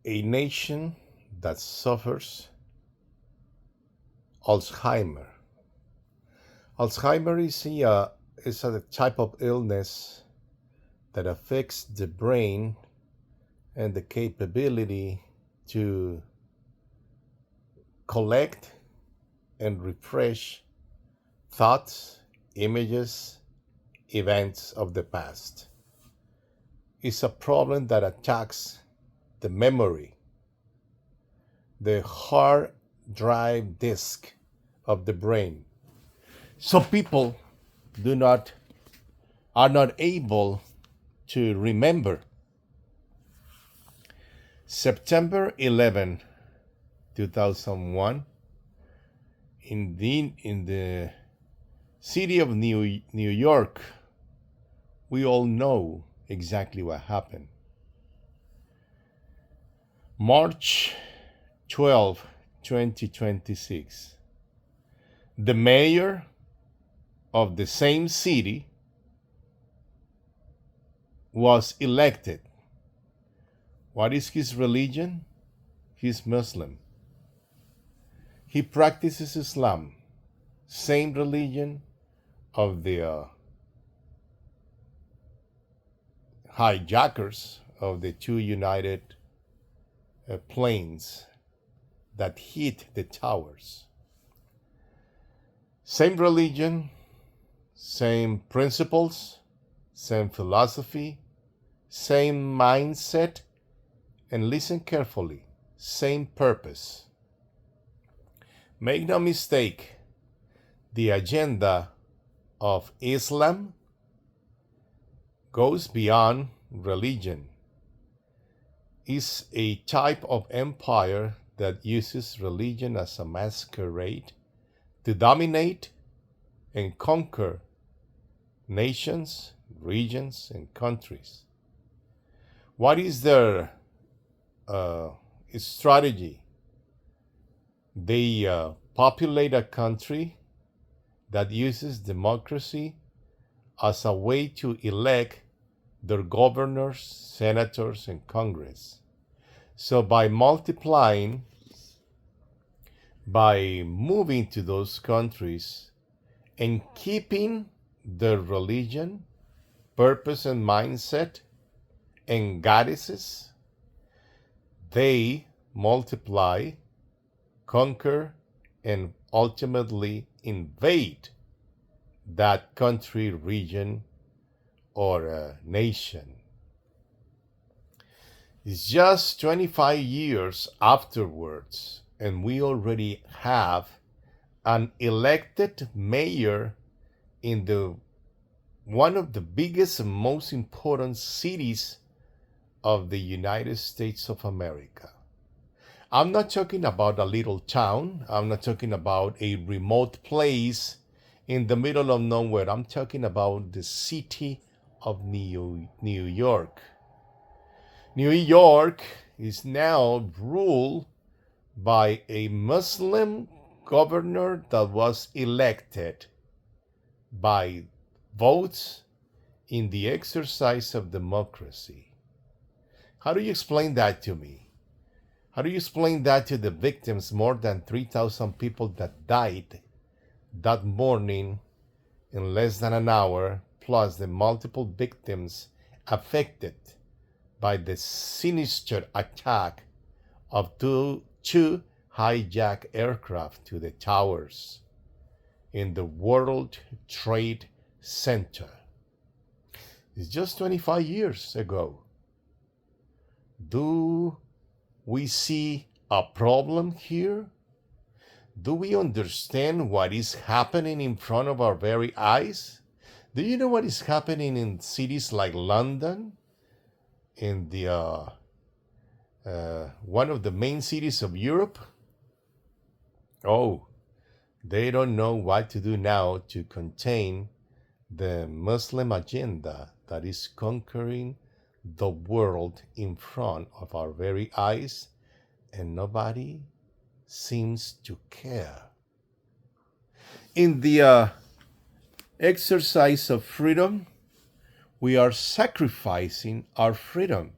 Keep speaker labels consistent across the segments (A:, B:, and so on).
A: a nation that suffers Alzheimer. Alzheimer is a type of illness that affects the brain and the capability to collect and refresh thoughts, images, events of the past. It's a problem that attacks the memory, the hard drive disk of the brain. So people do not are not able to remember. September 11, 2001, in the city of New York, we all know exactly what happened. March 12, 2026. The mayor of the same city was elected. What is his religion? He's Muslim. He practices Islam, same religion of the hijackers of the two United planes that hit the towers. Same religion, same principles, same philosophy, same mindset, and listen carefully, same purpose. Make no mistake, the agenda of Islam goes beyond religion. It's a type of empire that uses religion as a masquerade to dominate and conquer nations, regions, and countries. What is their strategy? They populate a country that uses democracy as a way to elect their governors, senators, and Congress. So by multiplying, by moving to those countries and keeping their religion, purpose, and mindset and goddesses, they multiply, conquer, and ultimately invade that country, region, or a nation. It's just 25 years afterwards, and we already have an elected mayor in the one of the biggest and most important cities of the United States of America. I'm not talking about a little town. I'm not talking about a remote place in the middle of nowhere. I'm talking about the city of New York. New York is now ruled by a Muslim governor that was elected by votes in the exercise of democracy. How do you explain that to me? How do you explain that to the victims, more than 3,000 people that died that morning in less than an hour, plus the multiple victims affected by the sinister attack of two hijacked aircraft to the towers in the World Trade Center? It's just 25 years ago. Do we see a problem here? Do we understand what is happening in front of our very eyes? Do you know what is happening in cities like London, in the one of the main cities of Europe? Oh, they don't know what to do now to contain the Muslim agenda that is conquering the world in front of our very eyes, and nobody seems to care. In the exercise of freedom, we are sacrificing our freedom.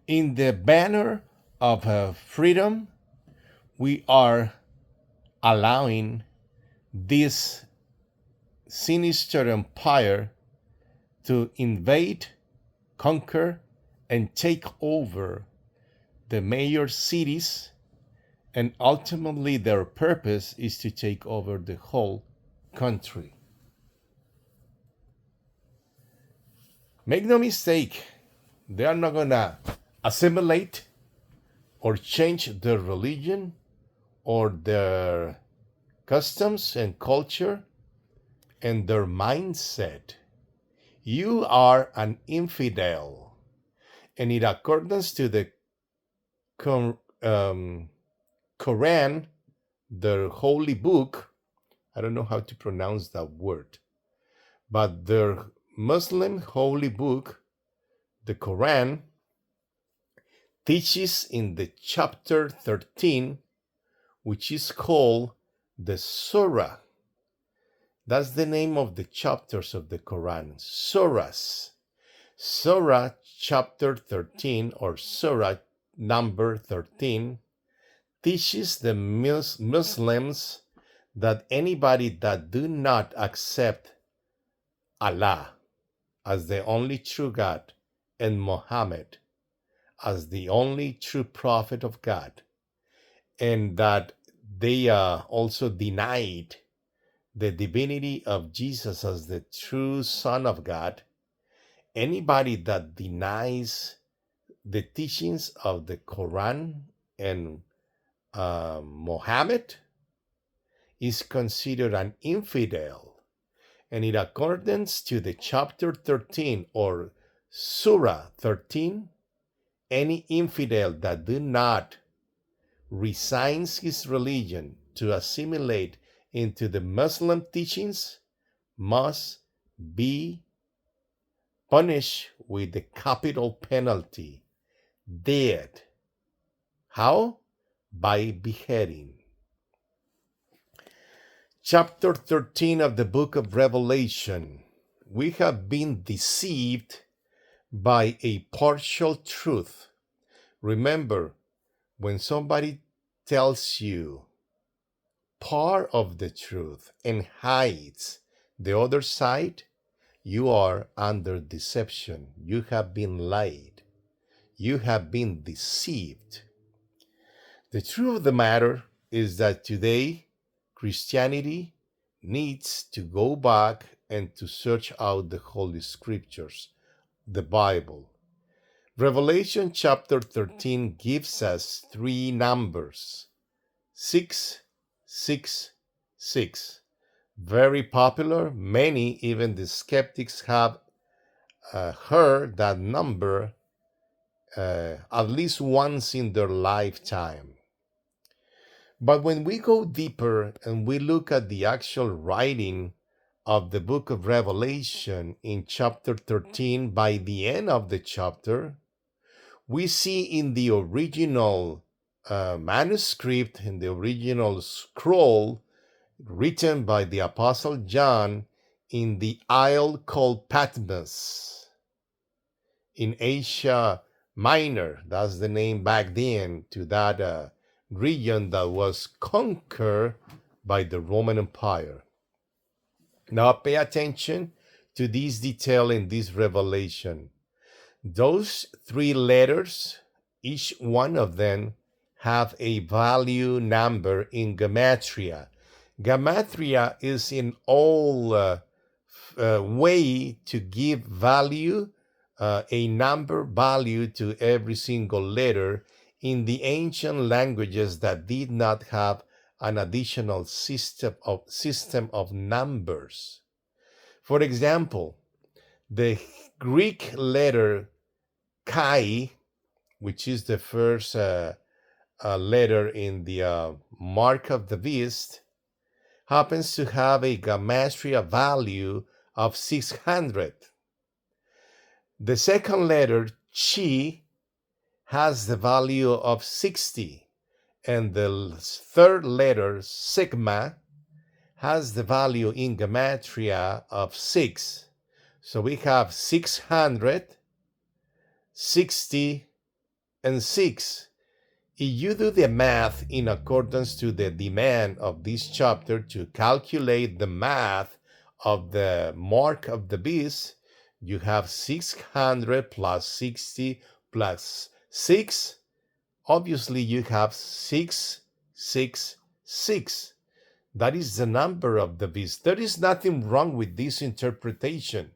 A: In the banner of freedom, we are allowing this sinister empire to invade, conquer, and take over the major cities, and ultimately their purpose is to take over the whole country. Make no mistake, they are not going to assimilate or change their religion or their customs and culture and their mindset. You are an infidel. And in accordance to the Quran, their holy book, I don't know how to pronounce that word, but their Muslim holy book, the Quran, teaches in the chapter 13, which is called the Surah. That's the name of the chapters of the Quran, surahs. Surah chapter 13 or Surah number 13 teaches the Muslims that anybody that do not accept Allah as the only true God and Muhammad as the only true prophet of God, and that they also denied the divinity of Jesus as the true Son of God, anybody that denies the teachings of the Quran and Muhammad is considered an infidel. And in accordance to the chapter 13 or Surah 13, any infidel that do not resigns his religion to assimilate into the Muslim teachings must be punished with the capital penalty, death. How? By beheading. Chapter 13 of the book of Revelation. We have been deceived by a partial truth. Remember, when somebody tells you part of the truth and hides the other side, you are under deception. You have been lied. You have been deceived. The truth of the matter is that today, Christianity needs to go back and to search out the Holy Scriptures, the Bible. Revelation chapter 13 gives us three numbers: 666. Very popular. Many, even the skeptics, have heard that number at least once in their lifetime. But when we go deeper and we look at the actual writing of the book of Revelation in chapter 13, by the end of the chapter, we see in the original manuscript, in the original scroll written by the Apostle John in the isle called Patmos in Asia Minor. That's the name back then to that region that was conquered by the Roman Empire. Now pay attention to this detail in this revelation. Those three letters, each one of them have a value number in Gematria. Gematria is in all way to give value, a number value to every single letter in the ancient languages that did not have an additional system of numbers. For example, the Greek letter Chi, which is the first letter in the mark of the beast, happens to have a gematria value of 600. The second letter, Chi, has the value of 60. And the third letter, Sigma, has the value in gematria of 6. So we have 600, 60, and 6. If you do the math in accordance to the demand of this chapter to calculate the math of the mark of the beast, you have 600 plus 60 plus 6. Obviously, you have 666. That is the number of the beast. There is nothing wrong with this interpretation.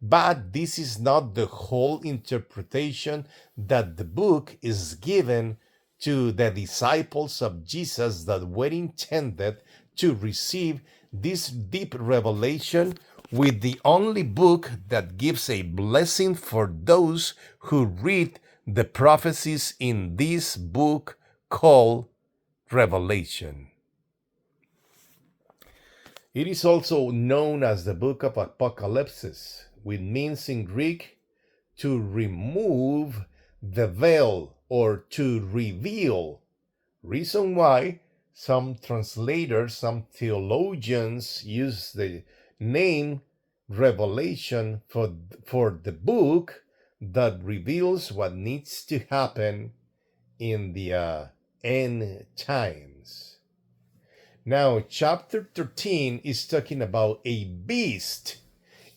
A: But this is not the whole interpretation that the book is given to the disciples of Jesus that were intended to receive this deep revelation with the only book that gives a blessing for those who read the prophecies in this book called Revelation. It is also known as the book of Apocalypse, which means in Greek to remove the veil or to reveal. Reason why some translators, some theologians use the name Revelation for the book that reveals what needs to happen in the end times. Now, chapter 13 is talking about a beast.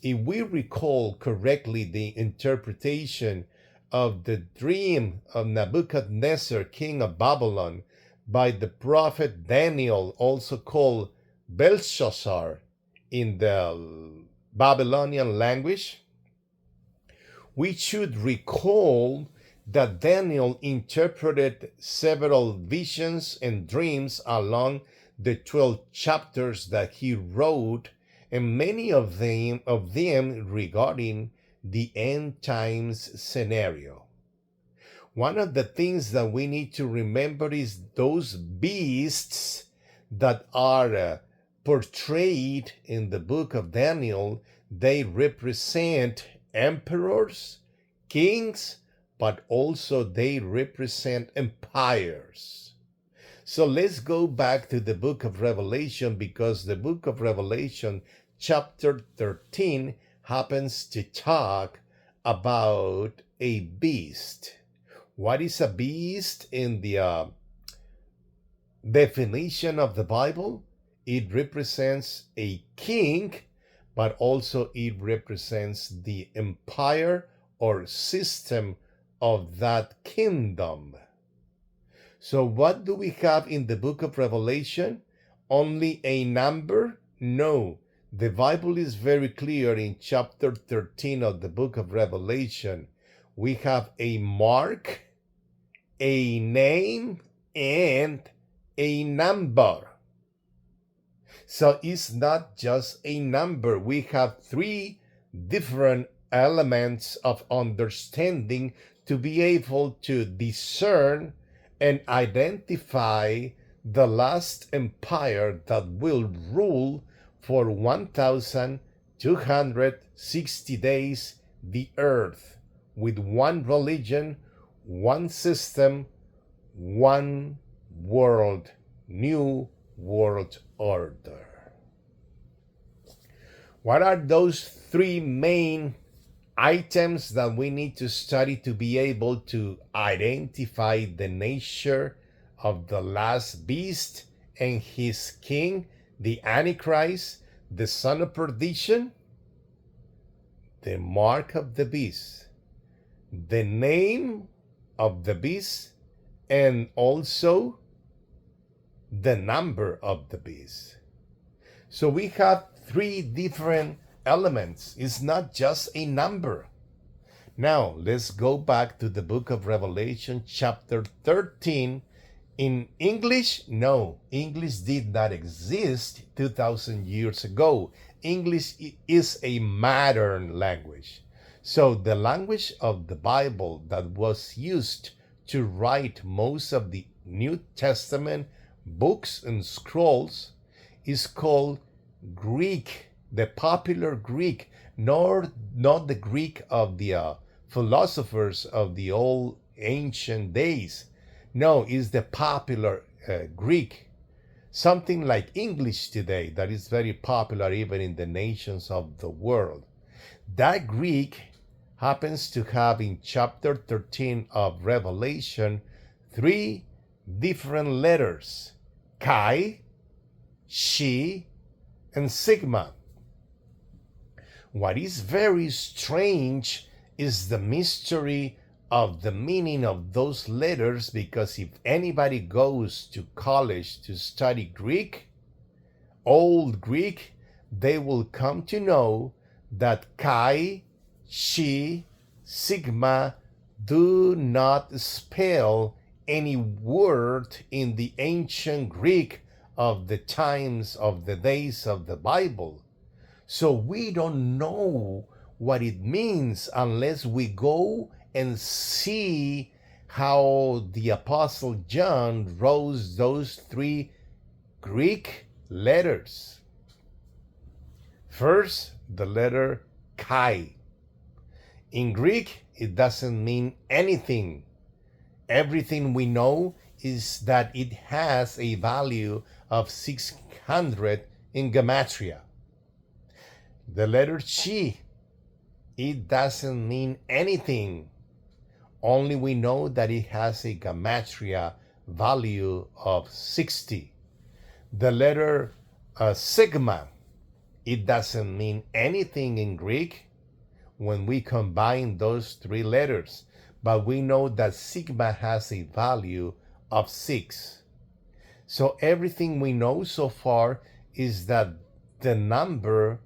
A: If we recall correctly the interpretation of the dream of Nebuchadnezzar, king of Babylon, by the prophet Daniel, also called Belshazzar in the Babylonian language, we should recall that Daniel interpreted several visions and dreams along the 12 chapters that he wrote, and many of them regarding the end times scenario. One of the things that we need to remember is those beasts that are portrayed in the book of Daniel, they represent emperors, kings, but also they represent empires. So let's go back to the book of Revelation, because the book of Revelation, chapter 13, happens to talk about a beast. What is a beast in the definition of the Bible? It represents a king, but also it represents the empire or system of that kingdom. So what do we have in the book of Revelation? Only a number? No. The Bible is very clear in chapter 13 of the book of Revelation. We have a mark, a name, and a number. So it's not just a number. We have three different elements of understanding to be able to discern and identify the last empire that will rule for 1,260 days the earth, with one religion, one system, one world, new world order. What are those three main items that we need to study to be able to identify the nature of the last beast and his king, the Antichrist, the son of perdition? The mark of the beast, the name of the beast, and also the number of the beast. So we have three different elements. It's not just a number. Now, let's go back to the book of Revelation, chapter 13. In English, no, English did not exist 2,000 years ago. English is a modern language. So the language of the Bible that was used to write most of the New Testament books and scrolls is called Greek, the popular Greek, not the Greek of the philosophers of the old ancient days. No, it's the popular Greek, something like English today that is very popular even in the nations of the world. That Greek happens to have in chapter 13 of Revelation three different letters: Chi, Chi, and Sigma. What is very strange is the mystery of the meaning of those letters, because if anybody goes to college to study Greek, Old Greek, they will come to know that Chi, Chi, Sigma do not spell any word in the ancient Greek of the times of the days of the Bible. So we don't know what it means unless we go and see how the Apostle John wrote those three Greek letters. First, the letter Chi. In Greek, it doesn't mean anything. Everything we know is that it has a value of 600 in Gematria. The letter Chi, it doesn't mean anything. Only we know that it has a Gematria value of 60. The letter Sigma, it doesn't mean anything in Greek when we combine those three letters, but we know that Sigma has a value of 6. So everything we know so far is that the number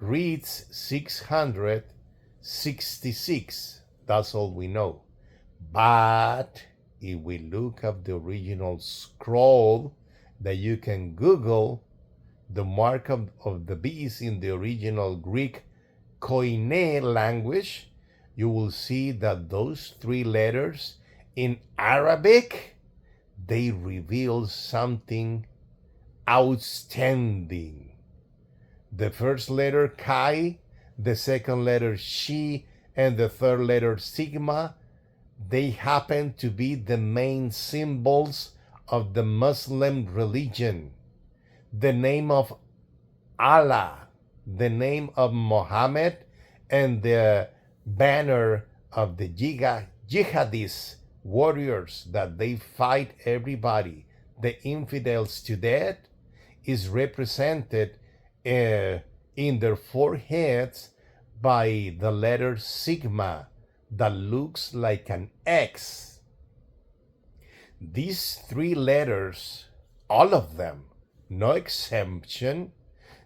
A: reads 666. That's all we know. But if we look up the original scroll that you can Google, the mark of the beast in the original Greek Koine language, you will see that those three letters in Arabic, they reveal something outstanding. The first letter Chi, the second letter Chi, and the third letter Sigma, they happen to be the main symbols of the Muslim religion. The name of Allah, the name of Muhammad, and the banner of the jihadist warriors that they fight everybody, the infidels, to death, is represented in their foreheads by the letter Sigma that looks like an X. These three letters, all of them, no exception,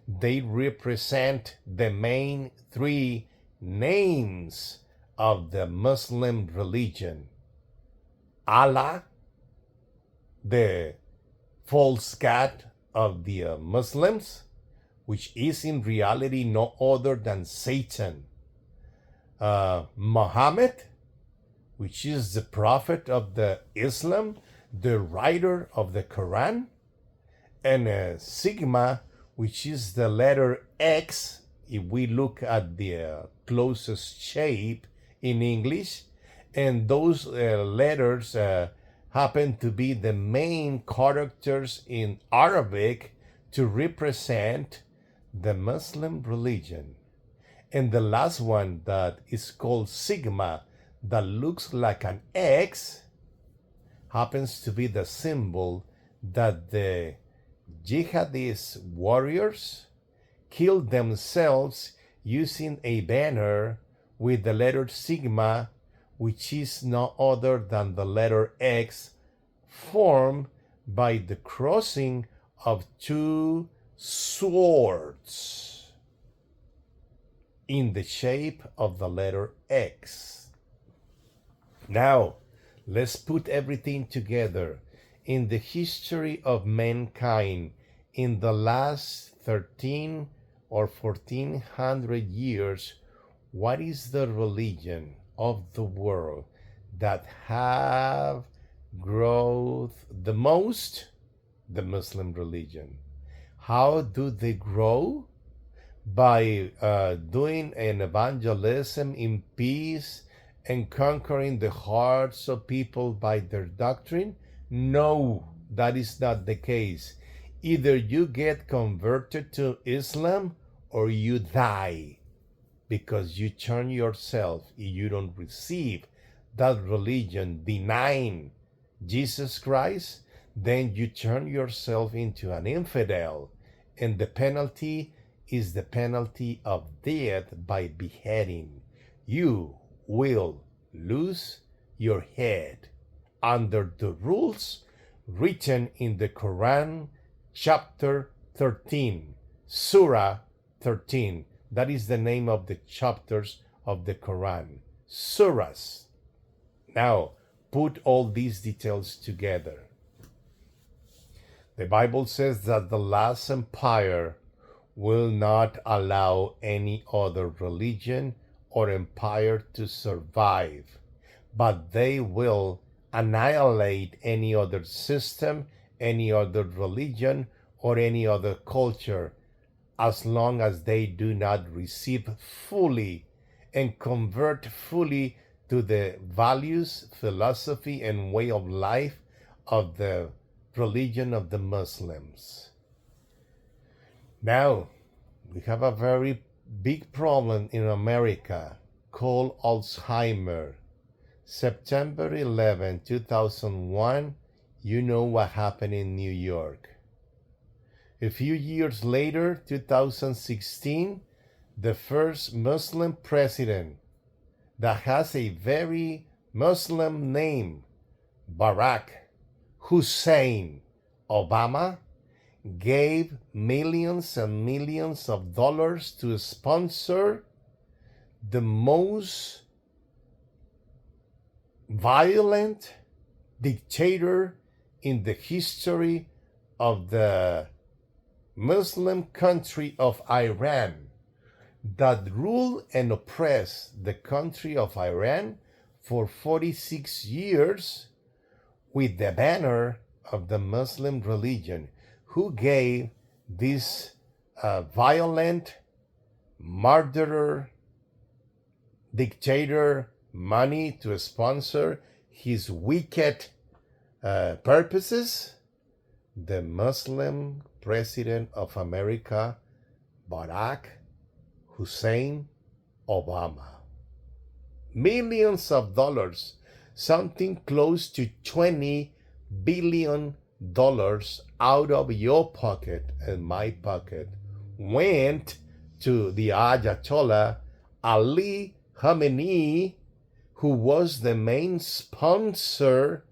A: they represent the main three names of the Muslim religion. Allah, the false god of the Muslims, which is in reality no other than Satan. Muhammad, which is the prophet of the Islam, the writer of the Quran, and Sigma, which is the letter X, if we look at the closest shape in English, and those letters happen to be the main characters in Arabic to represent the Muslim religion. And the last one, that is called Sigma, that looks like an X, happens to be the symbol that the jihadist warriors killed themselves using a banner with the letter Sigma, which is no other than the letter X, formed by the crossing of two swords in the shape of the letter X. Now, let's put everything together. In the history of mankind, in the last 13 or 1400 years, what is the religion of the world that have growth the most? The Muslim religion. How do they grow? By doing an evangelism in peace and conquering the hearts of people by their doctrine? No, that is not the case. Either you get converted to Islam or you die, because you turn yourself if you don't receive that religion, denying Jesus Christ, then you turn yourself into an infidel, and the penalty is the penalty of death by beheading. You will lose your head under the rules written in the Quran, chapter 13, Surah 13. That is the name of the chapters of the Quran, surahs. Now, put all these details together. The Bible says that the last empire will not allow any other religion or empire to survive, but they will annihilate any other system, any other religion, or any other culture, as long as they do not receive fully and convert fully to the values, philosophy, and way of life of the religion of the Muslims. Now, we have a very big problem in America called Alzheimer. September 11, 2001, you know what happened in New York. A few years later, 2016, the first Muslim president that has a very Muslim name, Barack Hussein Obama, gave millions and millions of dollars to sponsor the most violent dictator in the history of the Muslim country of Iran, that ruled and oppressed the country of Iran for 46 years with the banner of the Muslim religion, who gave this violent murderer dictator money to sponsor his wicked purposes? The Muslim president of America, Barack Hussein Obama. Millions of dollars, something close to $20 billion out of your pocket and my pocket, went to the Ayatollah Ali Khamenei, who was the main sponsor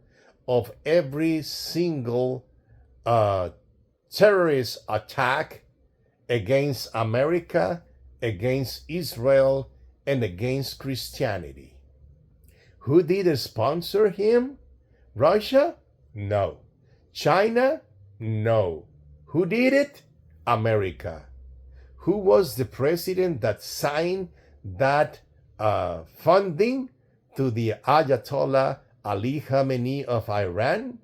A: of every single terrorist attack against America, against Israel, and against Christianity. Who did sponsor him? Russia? No. China? No. Who did it? America. Who was the president that signed that funding to the Ayatollah Ali Khamenei of Iran?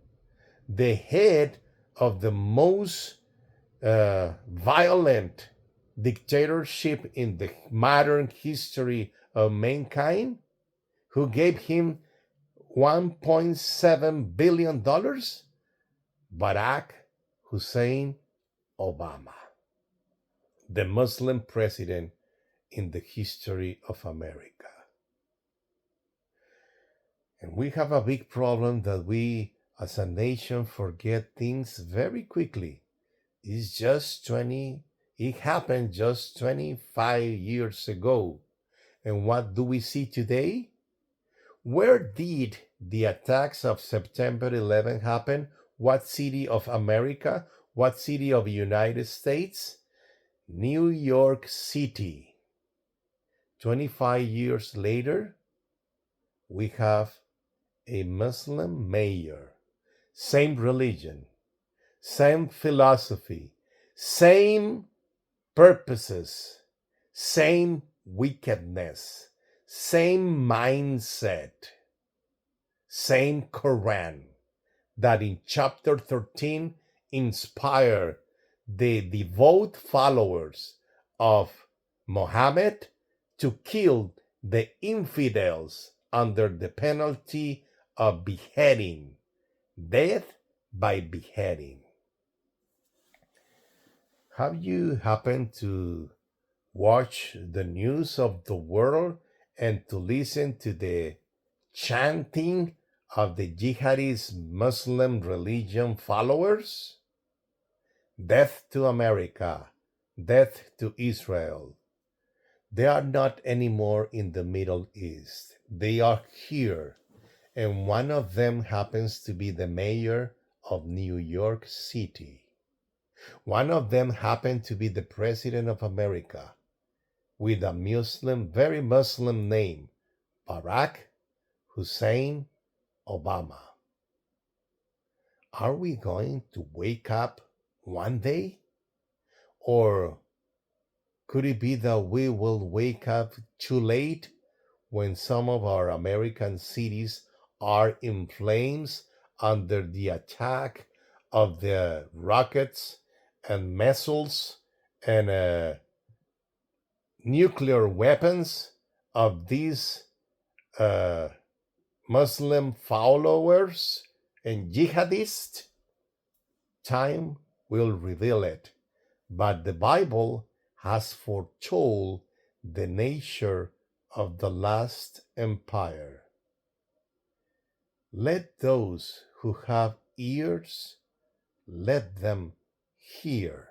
A: The head of the most violent dictatorship in the modern history of mankind, who gave him $1.7 billion? Barack Hussein Obama, the Muslim president in the history of America. And we have a big problem that we as a nation forget things very quickly. It happened just 25 years ago. And what do we see today? Where did the attacks of September 11 happen? What city of America? What city of the United States? New York City. 25 years later, we have a Muslim mayor. Same religion, same philosophy, same purposes, same wickedness, same mindset, same Quran that in chapter 13 inspire the devout followers of Muhammad to kill the infidels under the penalty of beheading, death by beheading. Have you happened to watch the news of the world and to listen to the chanting of the jihadist Muslim religion followers? Death to America, death to Israel. They are not anymore in the Middle East. They are here. And one of them happens to be the mayor of New York City. One of them happened to be the president of America with a very Muslim name, Barack Hussein Obama. Are we going to wake up one day? Or could it be that we will wake up too late when some of our American cities are in flames under the attack of the rockets and missiles and nuclear weapons of these uh, Muslim followers and jihadists? Time will reveal it, but the Bible has foretold the nature of the last empire. Let those who have ears, let them hear.